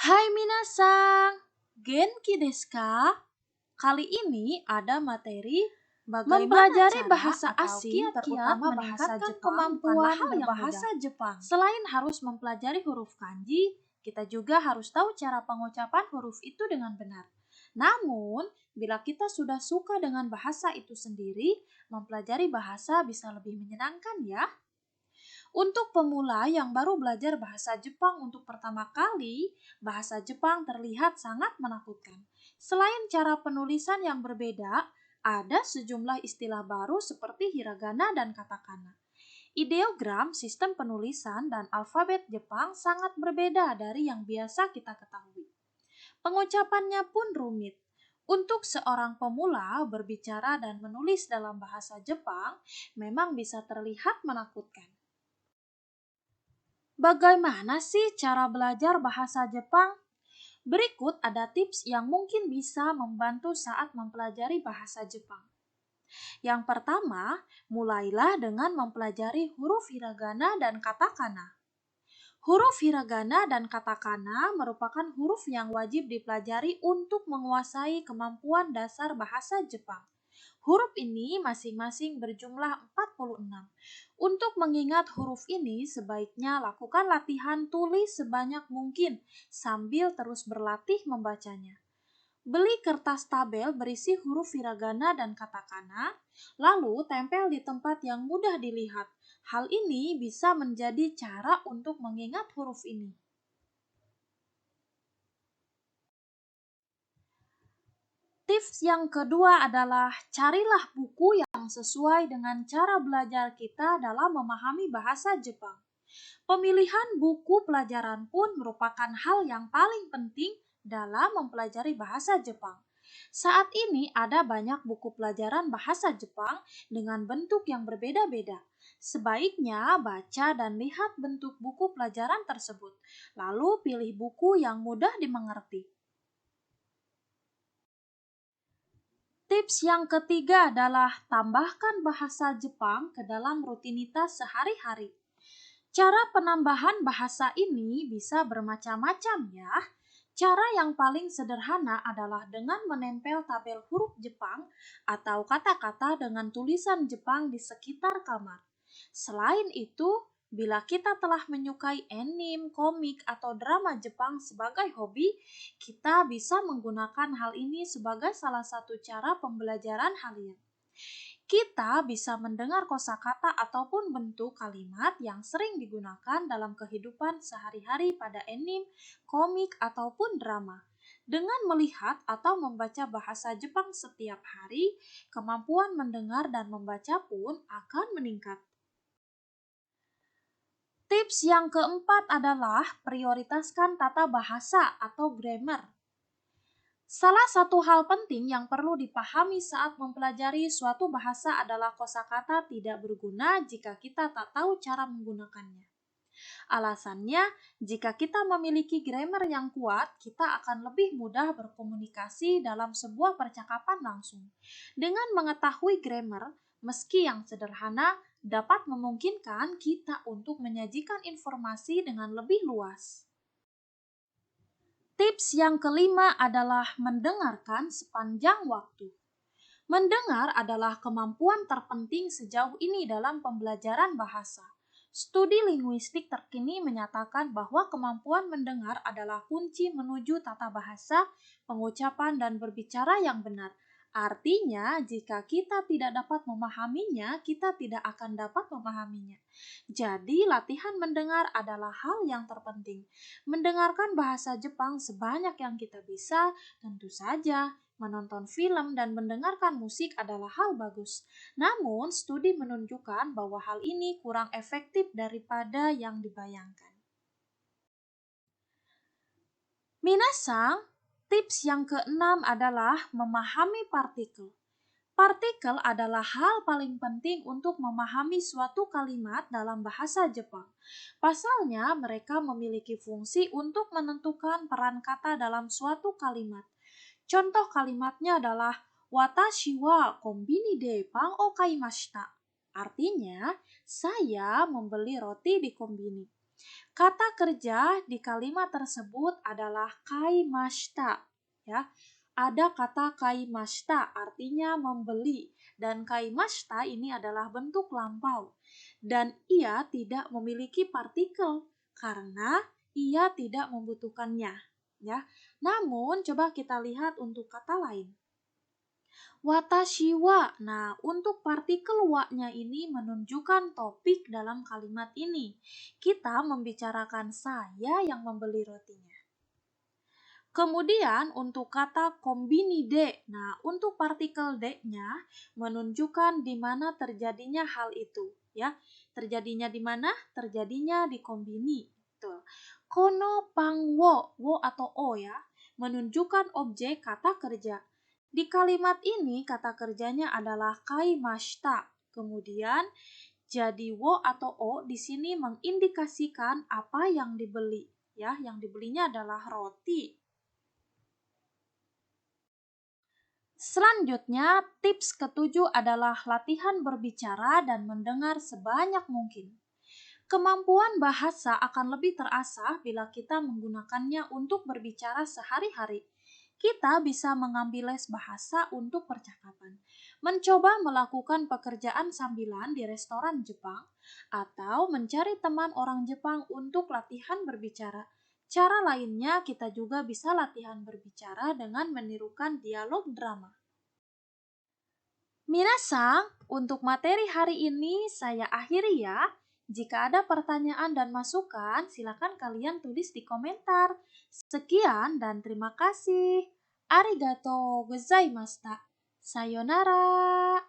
Hai minasan, genki desu ka? Kali ini ada materi mempelajari bahasa asing, terutama meningkatkan kemampuan berbahasa Jepang. Selain harus mempelajari huruf kanji, kita juga harus tahu cara pengucapan huruf itu dengan benar. Namun, bila kita sudah suka dengan bahasa itu sendiri, mempelajari bahasa bisa lebih menyenangkan ya. Untuk pemula yang baru belajar bahasa Jepang untuk pertama kali, bahasa Jepang terlihat sangat menakutkan. Selain cara penulisan yang berbeda, ada sejumlah istilah baru seperti hiragana dan katakana. Ideogram, sistem penulisan, dan alfabet Jepang sangat berbeda dari yang biasa kita ketahui. Pengucapannya pun rumit. Untuk seorang pemula, berbicara dan menulis dalam bahasa Jepang memang bisa terlihat menakutkan. Bagaimana sih cara belajar bahasa Jepang? Berikut ada tips yang mungkin bisa membantu saat mempelajari bahasa Jepang. Yang pertama, mulailah dengan mempelajari huruf hiragana dan katakana. Huruf hiragana dan katakana merupakan huruf yang wajib dipelajari untuk menguasai kemampuan dasar bahasa Jepang. Huruf ini masing-masing berjumlah 46. Untuk mengingat huruf ini, sebaiknya lakukan latihan tulis sebanyak mungkin sambil terus berlatih membacanya. Beli kertas tabel berisi huruf hiragana dan katakana, lalu tempel di tempat yang mudah dilihat. Hal ini bisa menjadi cara untuk mengingat huruf ini. Tips yang kedua adalah carilah buku yang sesuai dengan cara belajar kita dalam memahami bahasa Jepang. Pemilihan buku pelajaran pun merupakan hal yang paling penting dalam mempelajari bahasa Jepang. Saat ini ada banyak buku pelajaran bahasa Jepang dengan bentuk yang berbeda-beda. Sebaiknya baca dan lihat bentuk buku pelajaran tersebut, lalu pilih buku yang mudah dimengerti. Tips yang ketiga adalah tambahkan bahasa Jepang ke dalam rutinitas sehari-hari. Cara penambahan bahasa ini bisa bermacam-macam ya. Cara yang paling sederhana adalah dengan menempel tabel huruf Jepang atau kata-kata dengan tulisan Jepang di sekitar kamar. Selain itu, bila kita telah menyukai anime, komik, atau drama Jepang sebagai hobi, kita bisa menggunakan hal ini sebagai salah satu cara pembelajaran harian. Kita bisa mendengar kosakata ataupun bentuk kalimat yang sering digunakan dalam kehidupan sehari-hari pada anime, komik, ataupun drama. Dengan melihat atau membaca bahasa Jepang setiap hari, kemampuan mendengar dan membaca pun akan meningkat. Tips yang keempat adalah prioritaskan tata bahasa atau grammar. Salah satu hal penting yang perlu dipahami saat mempelajari suatu bahasa adalah kosakata tidak berguna jika kita tak tahu cara menggunakannya. Alasannya, jika kita memiliki grammar yang kuat, kita akan lebih mudah berkomunikasi dalam sebuah percakapan langsung. Dengan mengetahui grammar, meski yang sederhana, dapat memungkinkan kita untuk menyajikan informasi dengan lebih luas. Tips yang kelima adalah mendengarkan sepanjang waktu. Mendengar adalah kemampuan terpenting sejauh ini dalam pembelajaran bahasa. Studi linguistik terkini menyatakan bahwa kemampuan mendengar adalah kunci menuju tata bahasa, pengucapan, dan berbicara yang benar. Artinya, jika kita tidak dapat memahaminya, kita tidak akan dapat memahaminya. Jadi, latihan mendengar adalah hal yang terpenting. Mendengarkan bahasa Jepang sebanyak yang kita bisa, tentu saja menonton film dan mendengarkan musik adalah hal bagus. Namun, studi menunjukkan bahwa hal ini kurang efektif daripada yang dibayangkan. Minasang, tips yang keenam adalah memahami partikel. Partikel adalah hal paling penting untuk memahami suatu kalimat dalam bahasa Jepang. Pasalnya, mereka memiliki fungsi untuk menentukan peran kata dalam suatu kalimat. Contoh kalimatnya adalah watashi wa konbini de pan o kaimashita. Artinya, saya membeli roti di konbini. Kata kerja di kalimat tersebut adalah kaimashita, ya. Ada kata kaimashita artinya membeli dan kaimashita ini adalah bentuk lampau dan ia tidak memiliki partikel karena ia tidak membutuhkannya, ya. Namun coba kita lihat untuk kata lain. Watashi wa. Nah, untuk partikel wa-nya ini menunjukkan topik dalam kalimat ini. Kita membicarakan saya yang membeli rotinya. Kemudian untuk kata kombini de. Nah, untuk partikel de-nya menunjukkan di mana terjadinya hal itu, ya. Terjadinya di mana? Terjadinya di kombini. Tuh. Kono pang wo atau o ya, menunjukkan objek kata kerja. Di kalimat ini kata kerjanya adalah kaimashita. Kemudian jadi wo atau o di sini mengindikasikan apa yang dibeli, ya. Yang dibelinya adalah roti. Selanjutnya, tips ketujuh adalah latihan berbicara dan mendengar sebanyak mungkin. Kemampuan bahasa akan lebih terasah bila kita menggunakannya untuk berbicara sehari-hari. Kita bisa mengambil les bahasa untuk percakapan, mencoba melakukan pekerjaan sambilan di restoran Jepang, atau mencari teman orang Jepang untuk latihan berbicara. Cara lainnya, kita juga bisa latihan berbicara dengan menirukan dialog drama. Minasang, untuk materi hari ini saya akhiri ya. Jika ada pertanyaan dan masukan, silakan kalian tulis di komentar. Sekian dan terima kasih. Arigatou gozaimashita. Sayonara.